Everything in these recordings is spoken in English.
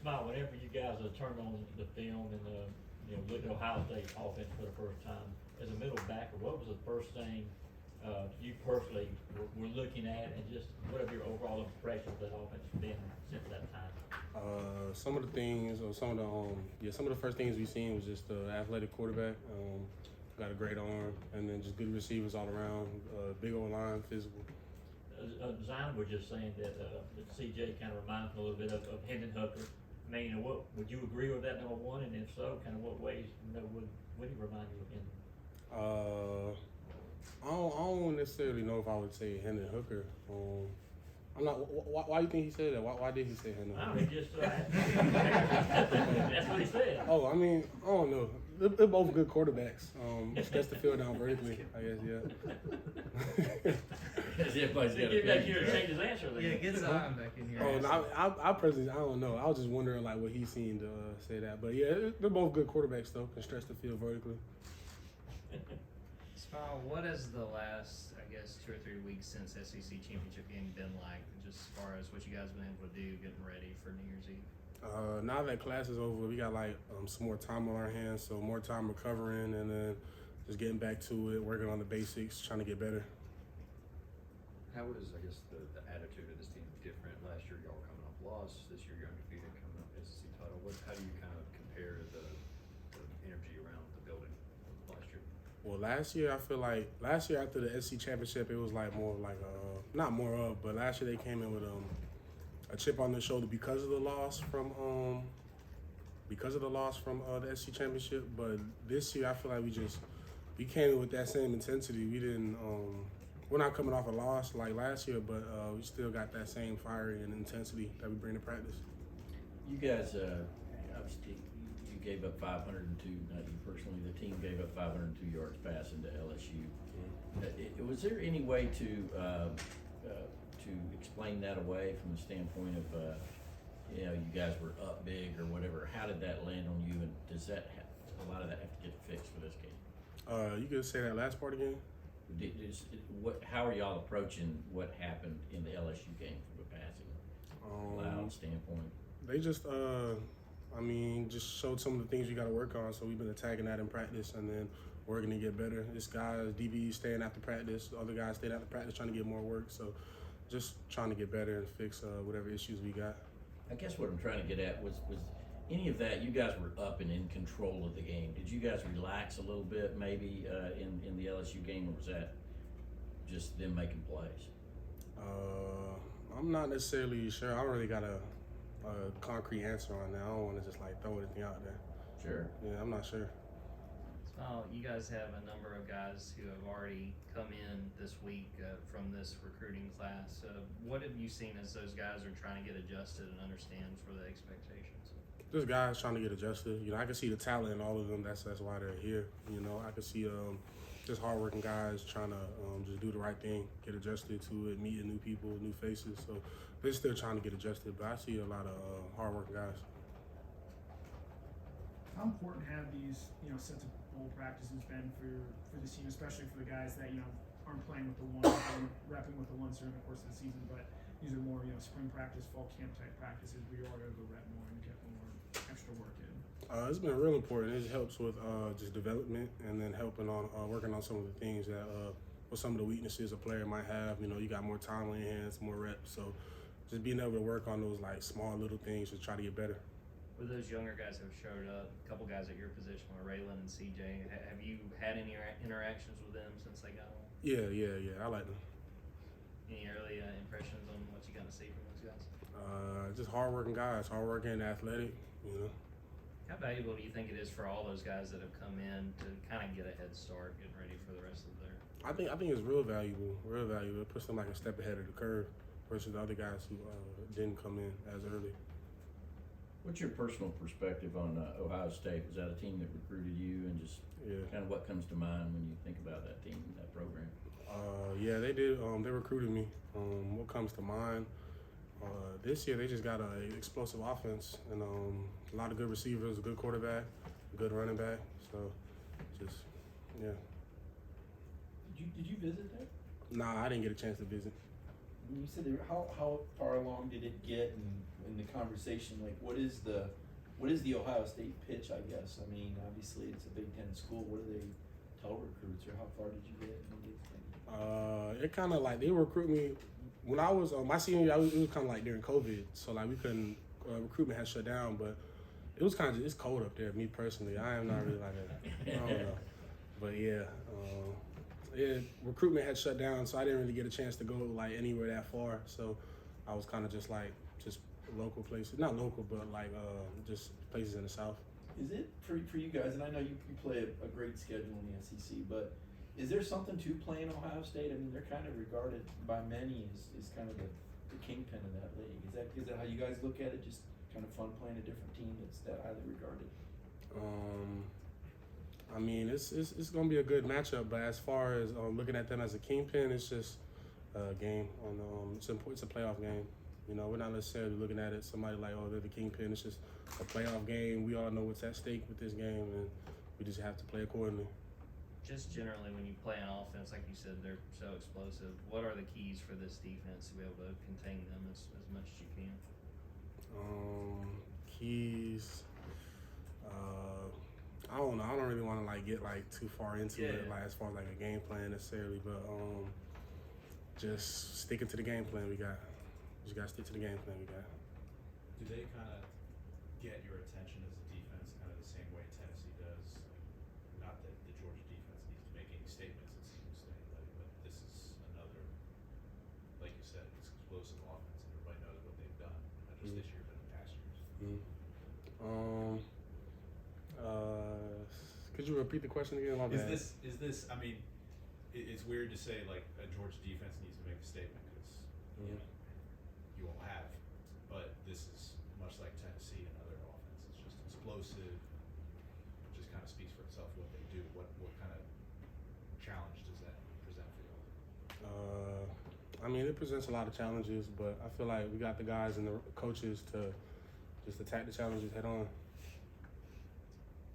Smael, whenever you guys turned on the film and looked at Ohio State offense for the first time, as a middle backer, what was the first thing you personally were looking at, and just what have your overall impression of that offense been since that time? Some of the things, or some of the first things we seen was just the athletic quarterback. Got a great arm, and then just good receivers all around. Big old line, physical. Zion was just saying that CJ kind of reminds me a little bit of Hendon Hooker. I mean, what would you agree with that, number one? And if so, kind of what ways would he remind you of Hendon? I don't necessarily know if I would say Hendon Hooker. I'm not. Why do you think he said that? Why did he say Hendon Hooker? I mean, just that's what he said. Oh, I mean, I don't know. They're both good quarterbacks. Stretch the field down vertically, I guess. Yeah. Everybody's got get back here and change his answer. Yeah, get Zion back in here. Oh, no, I personally, I don't know. I was just wondering like what he seen to say that. But yeah, they're both good quarterbacks though. Can stretch the field vertically. Smael, what has the last, I guess, 2 or 3 weeks since SEC championship game been like, just as far as what you guys have been able to do getting ready for New Year's Eve? Now that class is over, we got like some more time on our hands, so more time recovering, and then just getting back to it, working on the basics, trying to get better. How is, I guess, the attitude of this team different? Last year y'all were coming off loss. This year you're undefeated, coming up SEC title. How do you kind of compare the energy around the building last year? Well, last year I feel like after the SEC championship, it was like more like not more of, but last year they came in with a chip on their shoulder because of the loss from the SEC championship. But this year I feel like we came in with that same intensity. We didn't. We're not coming off a loss like last year, but we still got that same fire and intensity that we bring to practice. You guys, obviously, you gave up 502, not you personally, the team gave up 502 yards passing to LSU. Was there any way to explain that away from the standpoint of, you guys were up big or whatever? How did that land on you, and does that a lot of that have to get fixed for this game? You could say that last part again? How are y'all approaching what happened in the LSU game from a passing loud standpoint? They just, just showed some of the things we got to work on. So we've been attacking that in practice and then working to get better. This guys, DBs staying after practice, other guys staying after practice trying to get more work. So just trying to get better and fix whatever issues we got. I guess what I'm trying to get at was any of that, you guys were up and in control of the game. Did you guys relax a little bit maybe in the LSU game, or was that just them making plays? I'm not necessarily sure. I don't really got a concrete answer on that. I don't want to just like throw anything out there. Sure. Yeah, I'm not sure. Smael, you guys have a number of guys who have already come in this week from this recruiting class. What have you seen as those guys are trying to get adjusted and understand for the expectations? Just guys trying to get adjusted. I can see the talent in all of them. That's why they're here. I can see just hardworking guys trying to just do the right thing, get adjusted to it, meeting new people, new faces. So they're still trying to get adjusted, but I see a lot of hardworking guys. How important have these, sets of bowl practices been for this team, especially for the guys that aren't playing with the ones, repping with the ones during the course of the season, but these are more spring practice, fall camp type practices where you are going to go rep more and get more extra work in. It's been real important. It helps with just development and then helping on working on some of the things that with some of the weaknesses a player might have. You got more time on your hands, more reps. So just being able to work on those like small little things to try to get better. With those younger guys who have showed up, a couple guys at your position, Raylan and CJ, have you had any interactions with them since they got on? Yeah. I like them. Any early impressions on what you got to see from those guys? Just hardworking guys, hardworking and athletic. How valuable do you think it is for all those guys that have come in to kind of get a head start, getting ready for the rest of their? I think it's real valuable. It puts them like a step ahead of the curve versus the other guys who didn't come in as early. What's your personal perspective on Ohio State? Was that a team that recruited you, and just kind of what comes to mind when you think about that team, that program? Yeah, they did. They recruited me. What comes to mind? This year they just got an explosive offense and a lot of good receivers, a good quarterback, a good running back. So, just yeah. Did you visit there? Nah, I didn't get a chance to visit. when you said there, how far along did it get in the conversation? Like, what is the Ohio State pitch? I guess. I mean, obviously it's a Big Ten school. What do they tell recruits, or how far did you get? It kind of like they recruit me when I was my senior year. It was kind of like during COVID, so like we couldn't recruitment had shut down, but it was kind of it's cold up there. Me personally, I am not really like that. I don't know, but yeah, recruitment had shut down, so I didn't really get a chance to go like anywhere that far. So I was kind of just local places, not local, but like just places in the South. Is it for you guys? And I know you play a great schedule in the SEC, but is there something to playing Ohio State? I mean, they're kind of regarded by many as kind of the kingpin of that league. Is that how you guys look at it? Just kind of fun playing a different team that's that highly regarded? I mean, it's gonna be a good matchup, but as far as looking at them as a kingpin, it's just a game on it's a playoff game. You know, we're not necessarily looking at it somebody like, oh, they're the kingpin. It's just a playoff game. We all know what's at stake with this game, and we just have to play accordingly. Just generally, when you play an offense, like you said, they're so explosive. What are the keys for this defense to be able to contain them as much as you can? Keys. I don't know. I don't really want to like get like too far into it, like as far as like a game plan necessarily, but just sticking to the game plan we got. Just gotta stick to the game plan we got. Do they kind of get your attention as a defense kind of the same way Tennessee does? Not that the Georgia defense needs to make any statements, it seems to anybody, but this is another, like you said, it's explosive offense, and everybody knows what they've done, not just this year, but in past years. Could you repeat the question again? My bad. Is this? I mean, it's weird to say like a Georgia defense needs to make a statement because you know you won't have, but this is much like Tennessee and other offenses. It's just explosive. It just kind of speaks for itself what they do. What kind of challenge does that present for you? I mean, it presents a lot of challenges, but I feel like we got the guys and the coaches to just attack the challenges head on.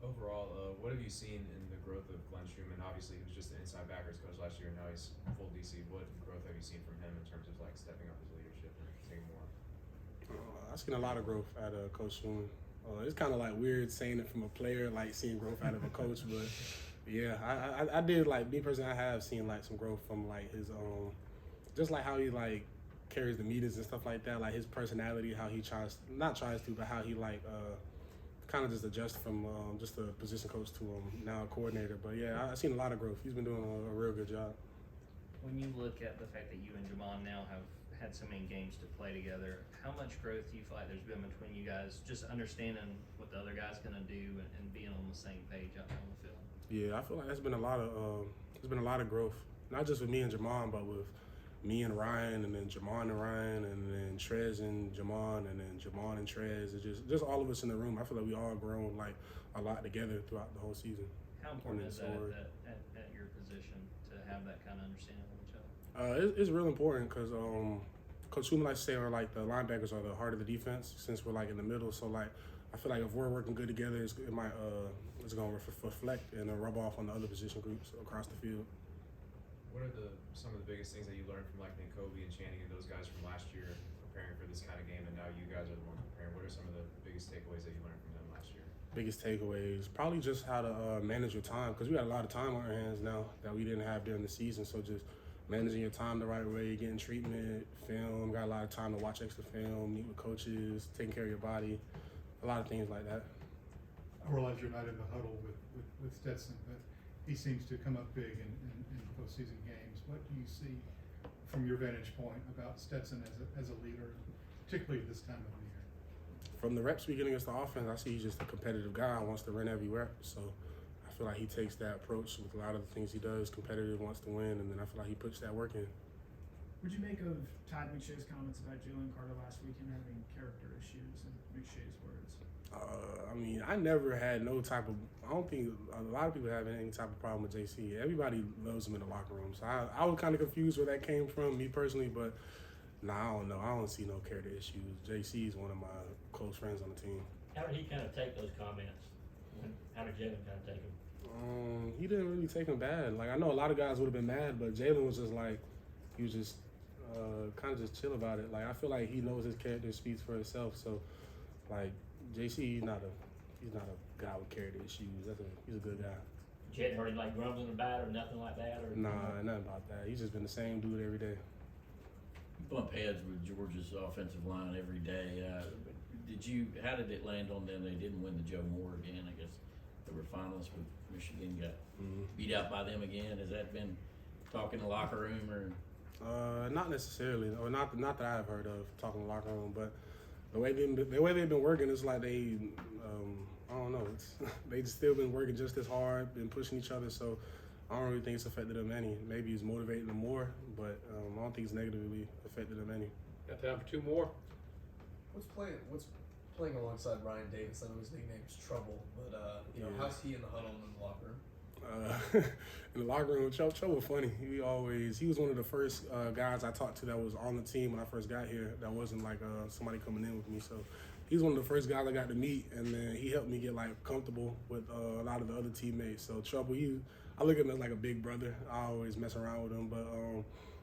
Overall, what have you seen in the growth of Glenn Schumann? Obviously, he was just an inside backers coach last year, and now he's full DC. What growth have you seen from him in terms of like stepping up his leadership and taking more? I've seen a lot of growth out of Coach Schumann. It's kind of like weird saying it from a player, like seeing growth out of a coach, but yeah, I did like me personally. I have seen like some growth from like his just like how he like carries the meetings and stuff like that, like his personality, how he but how he like kind of just adjust from just a position coach to now a coordinator. But yeah, I've seen a lot of growth. He's been doing a real good job. When you look at the fact that you and Jamon now have had so many games to play together, how much growth do you feel like there's been between you guys, just understanding what the other guy's going to do and being on the same page out there on the field? Yeah, I feel like there's been a lot of growth, not just with me and Jamon, but with me and Ryan, and then Jamon and Ryan, and then Trez and Jamon, and then Jamon and Trez. It's just all of us in the room. I feel like we all grown like a lot together throughout the whole season. How important is that at your position to have that kind of understanding of each other? It's real important because Coach Schumann likes to say like the linebackers are the heart of the defense since we're like in the middle. So like I feel like if we're working good together, it's going to reflect and rub off on the other position groups across the field. What are some of the biggest things that you learned from like Kobe and Channing and those guys from last year preparing for this kind of game, and now you guys are the ones preparing? What are some of the biggest takeaways that you learned from them last year? Biggest takeaways, probably just how to manage your time, because we got a lot of time on our hands now that we didn't have during the season. So just managing your time the right way, getting treatment, film, got a lot of time to watch extra film, meet with coaches, taking care of your body, a lot of things like that. I realize you're not in the huddle with Stetson, but he seems to come up big in postseason games. What do you see from your vantage point about Stetson as a leader, particularly this time of the year? From the reps we get against the offense, I see he's just a competitive guy, wants to win every rep. So I feel like he takes that approach with a lot of the things he does, competitive, wants to win, and then I feel like he puts that work in. What did you make of Todd McShay's comments about Jalen Carter last week and having character issues, and McShay's words? I mean, I never had no type of, I don't think a lot of people have any type of problem with JC. Everybody loves him in the locker room. So I was kind of confused where that came from, me personally, but I don't know. I don't see no character issues. JC is one of my close friends on the team. How did he kind of take those comments? How did Jalen kind of take them? He didn't really take them bad. Like, I know a lot of guys would have been mad, but Jalen was just like, he was just kind of just chill about it. Like I feel like he knows his character speaks for itself. So, like JC, he's not a guy with character issues. He's a good guy. You hadn't heard him like grumbling about it or nothing like that, or Nah, nothing about that. He's just been the same dude every day. You bump heads with Georgia's offensive line every day. How did it land on them? They didn't win the Joe Moore again. I guess they were finalists with Michigan, got beat out by them again. Has that been talk in the locker room or? Not necessarily, or not that I've heard of talking in the locker room, but the way they've been working is like they, I don't know, they just still been working just as hard, been pushing each other. So I don't really think it's affected them any. Maybe it's motivating them more, but I don't think it's negatively affected them any. Got time for two more. What's playing alongside Ryan Davis? I know his nickname's Trouble, but Yeah. how's he in the huddle and in the locker room? In the locker room, Trouble funny. He was one of the first guys I talked to that was on the team when I first got here. That wasn't like somebody coming in with me. So he's one of the first guys I got to meet, and then he helped me get like comfortable with a lot of the other teammates. So Trouble, I look at him as like a big brother. I always mess around with him, but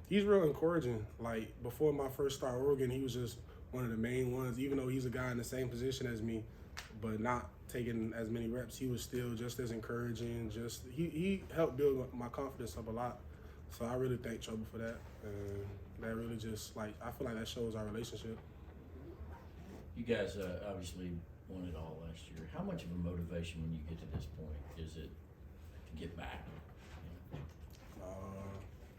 he's real encouraging. Like before my first start at Oregon, he was just one of the main ones. Even though he's a guy in the same position as me, but not taking as many reps, he was still just as encouraging. He helped build my confidence up a lot. So I really thank Trouble for that. And that really just I feel like that shows our relationship. You guys obviously won it all last year. How much of a motivation when you get to this point is it to get back?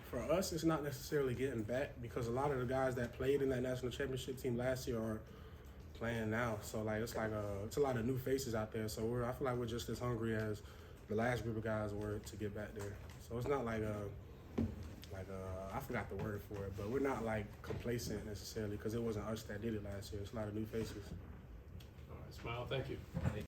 For us, it's not necessarily getting back because a lot of the guys that played in that national championship team last year are playing now. So it's a lot of new faces out there. So I feel like we're just as hungry as the last group of guys were to get back there. So it's not I forgot the word for it, but we're not like complacent necessarily because it wasn't us that did it last year. It's a lot of new faces. All right, Smael, thank you.